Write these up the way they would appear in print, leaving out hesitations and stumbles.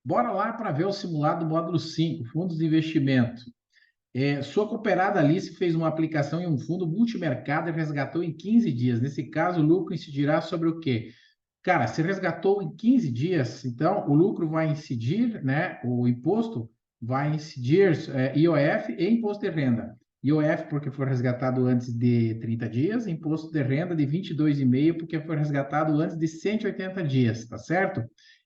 Bora lá para ver o simulado do módulo 5, fundos de investimento. Sua cooperada Alice fez uma aplicação em um fundo multimercado e resgatou em 15 dias. Nesse caso, o lucro incidirá sobre o quê? Cara, se resgatou em 15 dias, então o lucro vai incidir, né? O imposto vai incidir IOF e imposto de renda. IOF porque foi resgatado antes de 30 dias, imposto de renda de 22,5 porque foi resgatado antes de 180 dias, tá certo?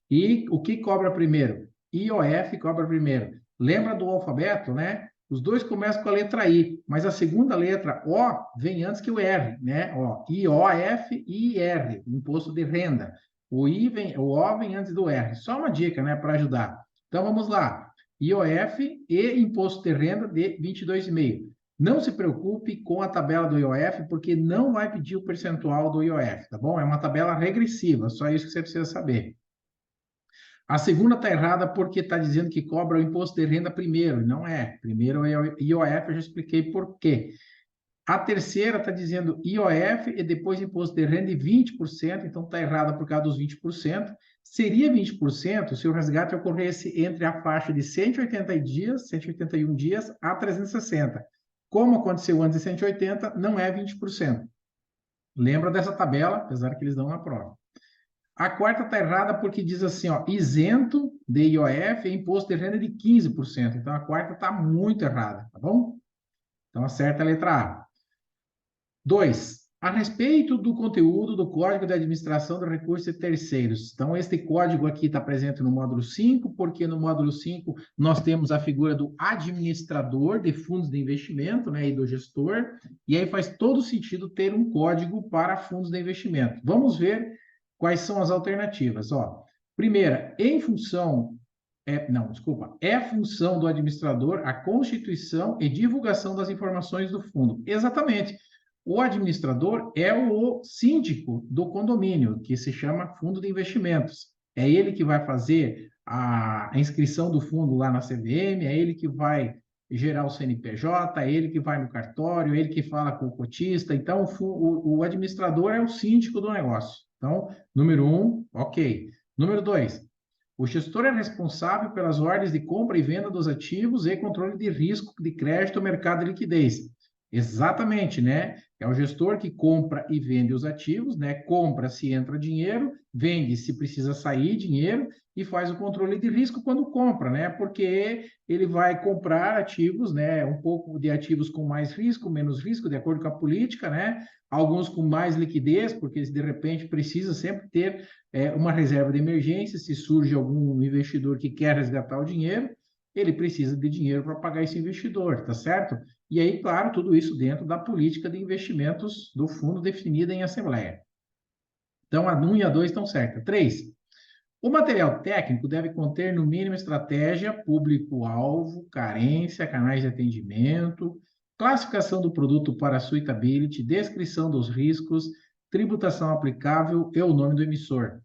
E o que cobra primeiro? IOF cobra primeiro. Lembra do alfabeto, né? Os dois começam com a letra I, mas a segunda letra, O, vem antes que o R, né? Ó, IOF e IR, imposto de renda. O O vem antes do R. Só uma dica, né, para ajudar. Então, vamos lá. IOF e imposto de renda de 22,5. Não se preocupe com a tabela do IOF, porque não vai pedir o percentual do IOF, tá bom? É uma tabela regressiva, só isso que você precisa saber. A segunda está errada porque está dizendo que cobra o imposto de renda primeiro. Não é. Primeiro é o IOF, eu já expliquei por quê. A terceira está dizendo IOF e depois imposto de renda de 20%, então está errada por causa dos 20%. Seria 20% se o resgate ocorresse entre a faixa de 180 dias, 181 dias a 360. Como aconteceu antes de 180, não é 20%. Lembra dessa tabela, apesar que eles dão na prova. A quarta está errada porque diz assim, ó, isento de IOF e imposto de renda de 15%. Então, a quarta está muito errada, tá bom? Então, acerta a letra A. 2. A respeito do conteúdo do Código de Administração de Recursos de Terceiros. Então, este código aqui está presente no módulo 5, porque no módulo 5 nós temos a figura do administrador de fundos de investimento, né, e do gestor, e aí faz todo sentido ter um código para fundos de investimento. Vamos ver quais são as alternativas. Ó, primeira, em função é função do administrador a constituição e divulgação das informações do fundo. Exatamente. O administrador é o síndico do condomínio, que se chama fundo de investimentos. É ele que vai fazer a inscrição do fundo lá na CVM, é ele que vai gerar o CNPJ, é ele que vai no cartório, é ele que fala com o cotista. Então, o administrador é o síndico do negócio. Então, número 1, ok. Número 2, o gestor é responsável pelas ordens de compra e venda dos ativos e controle de risco de crédito, mercado e liquidez. Exatamente, né? É o gestor que compra e vende os ativos, né? Compra se entra dinheiro, vende se precisa sair dinheiro e faz o controle de risco quando compra, né? Porque ele vai comprar ativos, né? Um pouco de ativos com mais risco, menos risco, de acordo com a política, né? Alguns com mais liquidez, porque de repente precisa sempre ter uma reserva de emergência, se surge algum investidor que quer resgatar o dinheiro, ele precisa de dinheiro para pagar esse investidor, tá certo? E aí, claro, tudo isso dentro da política de investimentos do fundo definida em assembleia. Então, a 1 e a 2 estão certas. 3. O material técnico deve conter, no mínimo, estratégia, público-alvo, carência, canais de atendimento, classificação do produto para suitability, descrição dos riscos, tributação aplicável e o nome do emissor.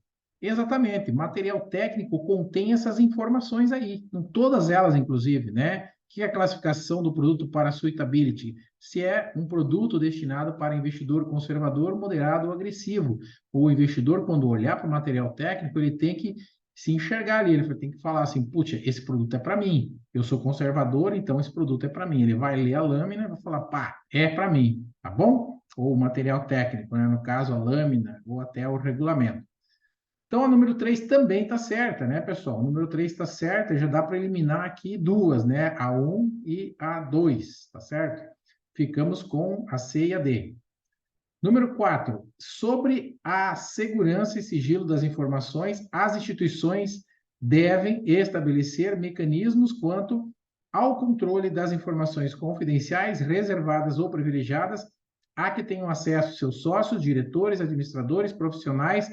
Exatamente, material técnico contém essas informações aí, em todas elas, inclusive, né? Que é a classificação do produto para suitability? Se é um produto destinado para investidor conservador, moderado ou agressivo. O investidor, quando olhar para o material técnico, ele tem que se enxergar ali, ele tem que falar assim, putz, esse produto é para mim, eu sou conservador, então esse produto é para mim. Ele vai ler a lâmina e vai falar, pá, é para mim, tá bom? Ou o material técnico, né? No caso, a lâmina ou até o regulamento. Então, a número 3 também está certa, né, pessoal? O número 3 está certa, já dá para eliminar aqui duas, né? A 1 e a 2, tá certo? Ficamos com a C e a D. Número 4, sobre a segurança e sigilo das informações, as instituições devem estabelecer mecanismos quanto ao controle das informações confidenciais, reservadas ou privilegiadas, a que tenham acesso seus sócios, diretores, administradores, profissionais,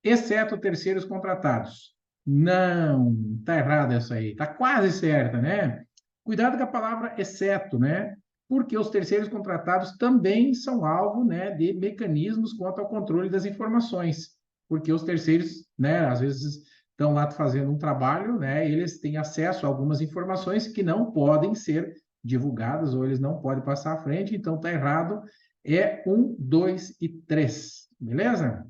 exceto terceiros contratados. Não, está errado essa aí, está quase certa, né? Cuidado com a palavra exceto, né? Porque os terceiros contratados também são alvo, né, de mecanismos quanto ao controle das informações, porque os terceiros, né, às vezes estão lá fazendo um trabalho, né, eles têm acesso a algumas informações que não podem ser divulgadas ou eles não podem passar à frente, então está errado, é 1, 2 e 3, beleza?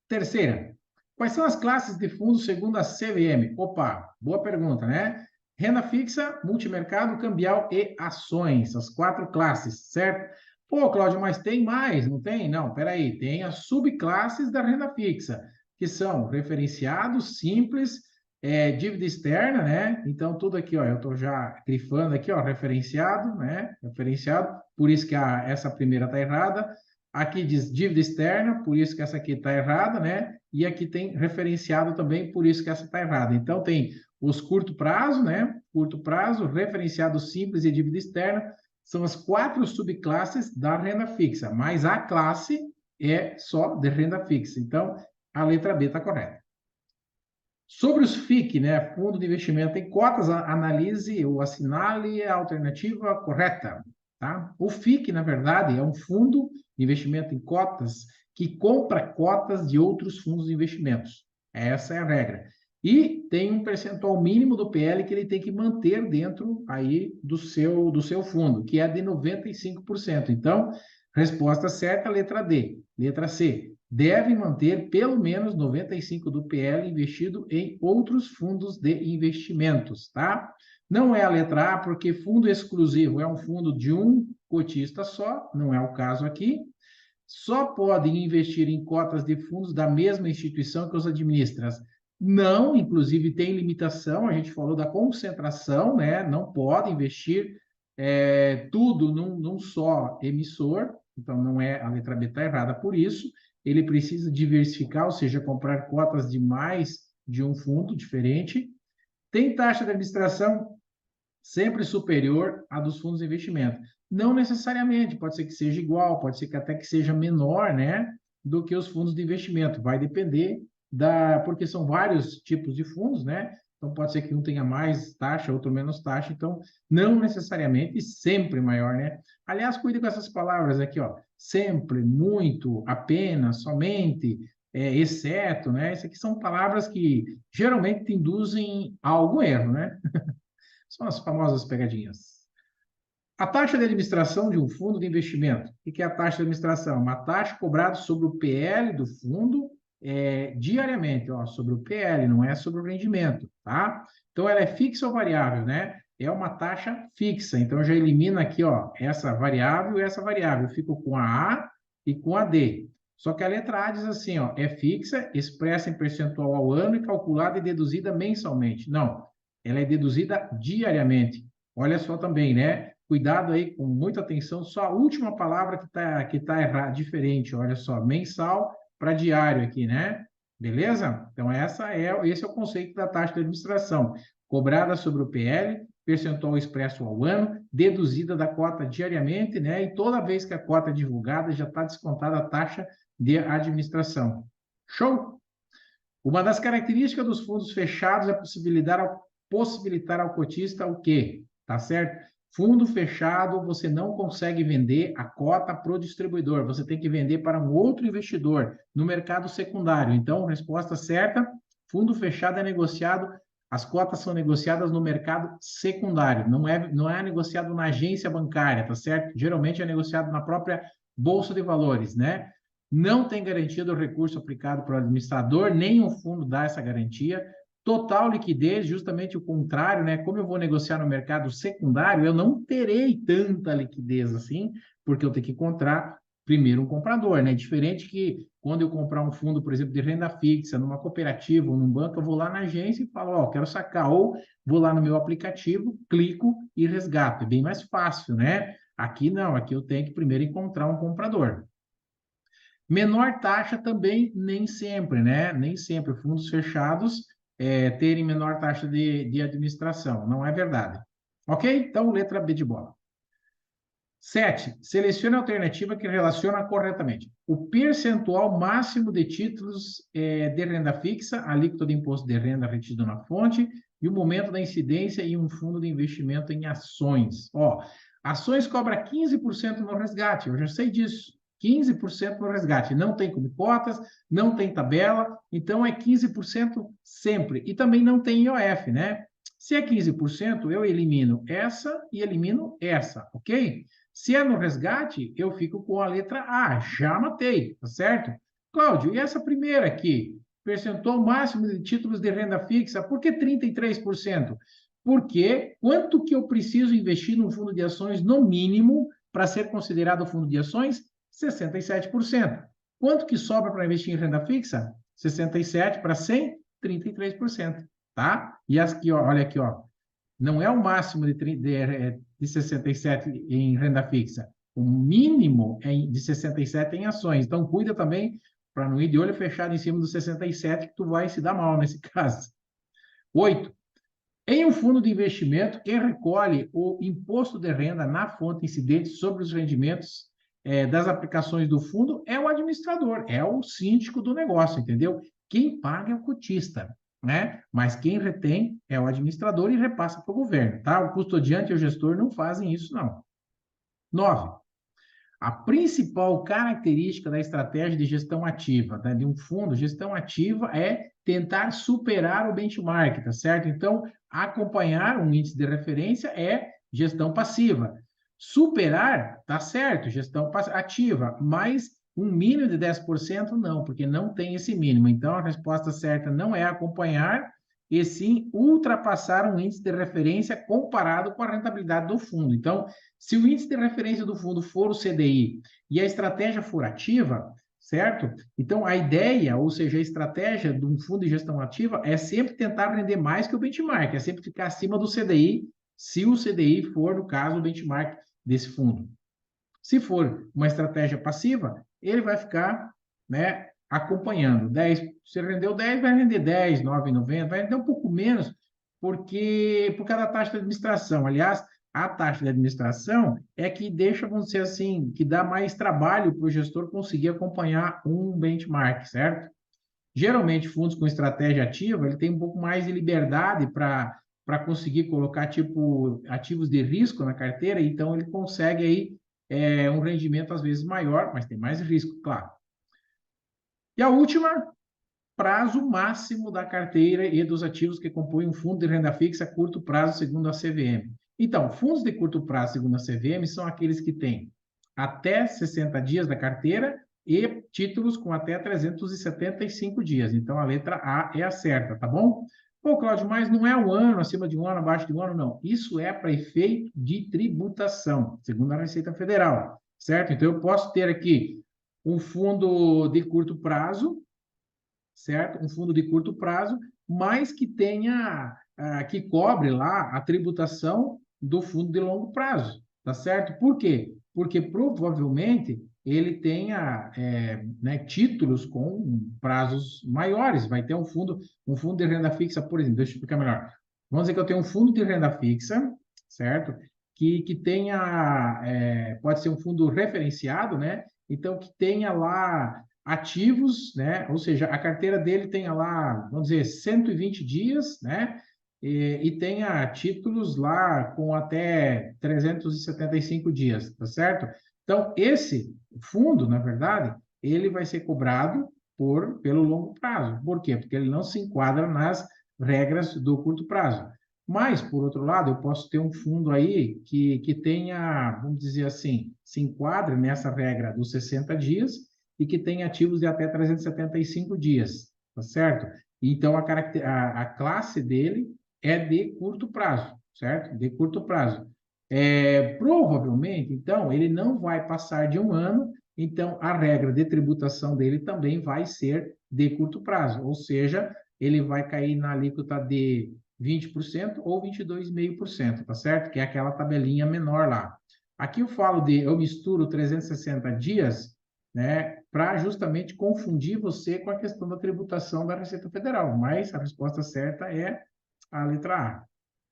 Terceira, Quais são as classes de fundos segundo a CVM? Opa, boa pergunta, né? Renda fixa, multimercado, cambial e ações, as 4 classes, certo? Pô, Cláudio, mas tem mais, não tem? Não, peraí, tem as subclasses da renda fixa, que são referenciados, simples, dívida externa, né? Então, tudo aqui, ó, eu estou já grifando aqui, ó, referenciado, né? Referenciado, por isso que essa primeira está errada. Aqui diz dívida externa, por isso que essa aqui está errada, né? E aqui tem referenciado também, por isso que essa está errada. Então, tem os curto prazo, né? Curto prazo, referenciado simples e dívida externa, são as 4 subclasses da renda fixa, mas a classe é só de renda fixa. Então, a letra B está correta. Sobre os FIC, né? Fundo de investimento em cotas, analise ou assinale a alternativa correta. Tá? O FIC, na verdade, é um fundo de investimento em cotas que compra cotas de outros fundos de investimentos. Essa é a regra. E tem um percentual mínimo do PL que ele tem que manter dentro aí do seu fundo, que é de 95%. Então, resposta certa, letra D. Letra C. Deve manter pelo menos 95% do PL investido em outros fundos de investimentos, tá? Não é a letra A, porque fundo exclusivo é um fundo de um cotista só, não é o caso aqui. Só podem investir em cotas de fundos da mesma instituição que os administra. Não, inclusive tem limitação, a gente falou da concentração, né? Não pode investir tudo num só emissor, então não é, a letra B está errada por isso. Ele precisa diversificar, ou seja, comprar cotas de mais de um fundo diferente. Tem taxa de administração sempre superior à dos fundos de investimento. Não necessariamente, pode ser que seja igual, pode ser que até que seja menor, né, do que os fundos de investimento. Vai depender porque são vários tipos de fundos, né? Então pode ser que um tenha mais taxa, outro menos taxa, então não necessariamente sempre maior, né? Aliás, cuide com essas palavras aqui, ó. Sempre, muito, apenas, somente, exceto, né? Isso aqui são palavras que geralmente induzem a algum erro, né? São as famosas pegadinhas. A taxa de administração de um fundo de investimento. O que é a taxa de administração? Uma taxa cobrada sobre o PL do fundo diariamente, ó, sobre o PL, não é sobre o rendimento, tá? Então, ela é fixa ou variável, né? É uma taxa fixa. Então, já elimina aqui, ó, essa variável e essa variável. Eu fico com a A e com a D. Só que a letra A diz assim, ó, é fixa, expressa em percentual ao ano e calculada e deduzida mensalmente. Não, ela é deduzida diariamente. Olha só também, né? Cuidado aí, com muita atenção, só a última palavra que tá errada, diferente. Olha só, mensal para diário aqui, né? Beleza? Então, esse é o conceito da taxa de administração. Cobrada sobre o PL, percentual expresso ao ano, deduzida da cota diariamente, né? E toda vez que a cota é divulgada, já está descontada a taxa de administração. Show? Uma das características dos fundos fechados é possibilitar ao cotista o quê? Tá certo? Fundo fechado, você não consegue vender a cota para o distribuidor, você tem que vender para um outro investidor no mercado secundário. Então, resposta certa: fundo fechado é negociado, as cotas são negociadas no mercado secundário, não é negociado na agência bancária, tá certo? Geralmente é negociado na própria Bolsa de Valores, né? Não tem garantia do recurso aplicado para o administrador, nem o fundo dá essa garantia. Total liquidez, justamente o contrário, né? Como eu vou negociar no mercado secundário, eu não terei tanta liquidez assim, porque eu tenho que encontrar primeiro um comprador, né? Diferente que quando eu comprar um fundo, por exemplo, de renda fixa, numa cooperativa ou num banco, eu vou lá na agência e falo, ó, quero sacar, ou vou lá no meu aplicativo, clico e resgato. É bem mais fácil, né? Aqui não, aqui eu tenho que primeiro encontrar um comprador. Menor taxa também nem sempre, né? Nem sempre fundos fechados terem menor taxa de administração. Não é verdade. Ok? Então, letra B de bola. 7. Selecione a alternativa que relaciona corretamente. O percentual máximo de títulos de renda fixa, a alíquota de imposto de renda retido na fonte e o momento da incidência em um fundo de investimento em ações. Ó, ações cobra 15% no resgate, eu já sei disso. 15% no resgate. Não tem como cotas, não tem tabela, então é 15% sempre. E também não tem IOF, né? Se é 15%, eu elimino essa e elimino essa, ok? Se é no resgate, eu fico com a letra A, já matei, tá certo? Cláudio, e essa primeira aqui? Percentual máximo de títulos de renda fixa. Por que 33%? Porque quanto que eu preciso investir num fundo de ações no mínimo para ser considerado fundo de ações? 67%. Quanto que sobra para investir em renda fixa? 67 para 100, 33%, tá? E aqui, ó, olha aqui, ó, não é o máximo de 67 em renda fixa. O mínimo é de 67 em ações. Então, cuida também para não ir de olho fechado em cima dos 67, que tu vai se dar mal nesse caso. 8. Em um fundo de investimento, quem recolhe o imposto de renda na fonte incidente sobre os rendimentos das aplicações do fundo é o administrador, é o síndico do negócio, entendeu? Quem paga é o cotista, né? Mas quem retém é o administrador e repassa para o governo, tá? O custodiante e o gestor não fazem isso, não. 9. A principal característica da estratégia de gestão ativa, né, de um fundo, gestão ativa é tentar superar o benchmark, tá certo? Então, acompanhar um índice de referência é gestão passiva. Superar, tá certo, gestão ativa, mas um mínimo de 10% não, porque não tem esse mínimo. Então, a resposta certa não é acompanhar, e sim ultrapassar um índice de referência comparado com a rentabilidade do fundo. Então, se o índice de referência do fundo for o CDI e a estratégia for ativa, certo? Então, a ideia, ou seja, a estratégia de um fundo de gestão ativa é sempre tentar render mais que o benchmark, é sempre ficar acima do CDI, se o CDI for, no caso, o benchmark desse fundo. Se for uma estratégia passiva, ele vai ficar, né, acompanhando. 10, se rendeu 10, vai render 10, 9,90, vai render um pouco menos, porque por causa da taxa de administração. Aliás, a taxa de administração é que deixa, vamos dizer assim, que dá mais trabalho para o gestor conseguir acompanhar um benchmark, certo? Geralmente, fundos com estratégia ativa, ele tem um pouco mais de liberdade para conseguir colocar, tipo, ativos de risco na carteira, então ele consegue aí um rendimento, às vezes, maior, mas tem mais risco, claro. E a última, prazo máximo da carteira e dos ativos que compõem um fundo de renda fixa a curto prazo, segundo a CVM. Então, fundos de curto prazo, segundo a CVM, são aqueles que têm até 60 dias da carteira e títulos com até 375 dias. Então, a letra A é a certa, tá bom? Pô, Cláudio, mas não é um ano, acima de um ano, abaixo de um ano, não. Isso é para efeito de tributação, segundo a Receita Federal, certo? Então, eu posso ter aqui um fundo de curto prazo, certo? Um fundo de curto prazo, mas que tenha, que cobre lá a tributação do fundo de longo prazo, tá certo? Por quê? Porque provavelmente ele tenha né, títulos com prazos maiores. Vai ter um fundo de renda fixa, por exemplo, deixa eu explicar melhor. Vamos dizer que eu tenho um fundo de renda fixa, certo? Que tenha, pode ser um fundo referenciado, né? Então, que tenha lá ativos, né? Ou seja, a carteira dele tenha lá, vamos dizer, 120 dias, né? E tenha títulos lá com até 375 dias, tá certo? Então, esse fundo, na verdade, ele vai ser cobrado pelo longo prazo. Por quê? Porque ele não se enquadra nas regras do curto prazo. Mas, por outro lado, eu posso ter um fundo aí que tenha, vamos dizer assim, se enquadre nessa regra dos 60 dias e que tenha ativos de até 375 dias, tá certo? Então, a classe dele é de curto prazo, certo? De curto prazo. Provavelmente, então, ele não vai passar de um ano, então a regra de tributação dele também vai ser de curto prazo, ou seja, ele vai cair na alíquota de 20% ou 22,5%, tá certo? Que é aquela tabelinha menor lá. Aqui eu misturo 360 dias, né, para justamente confundir você com a questão da tributação da Receita Federal, mas a resposta certa é a letra A.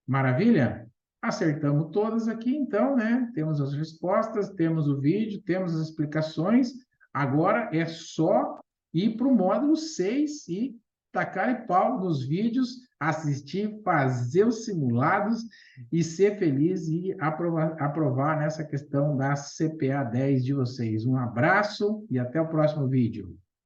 Maravilha? Acertamos todas aqui, então, né? Temos as respostas, temos o vídeo, temos as explicações. Agora é só ir para o módulo 6 e tacar pau nos vídeos, assistir, fazer os simulados e ser feliz e aprovar nessa questão da CPA 10 de vocês. Um abraço e até o próximo vídeo.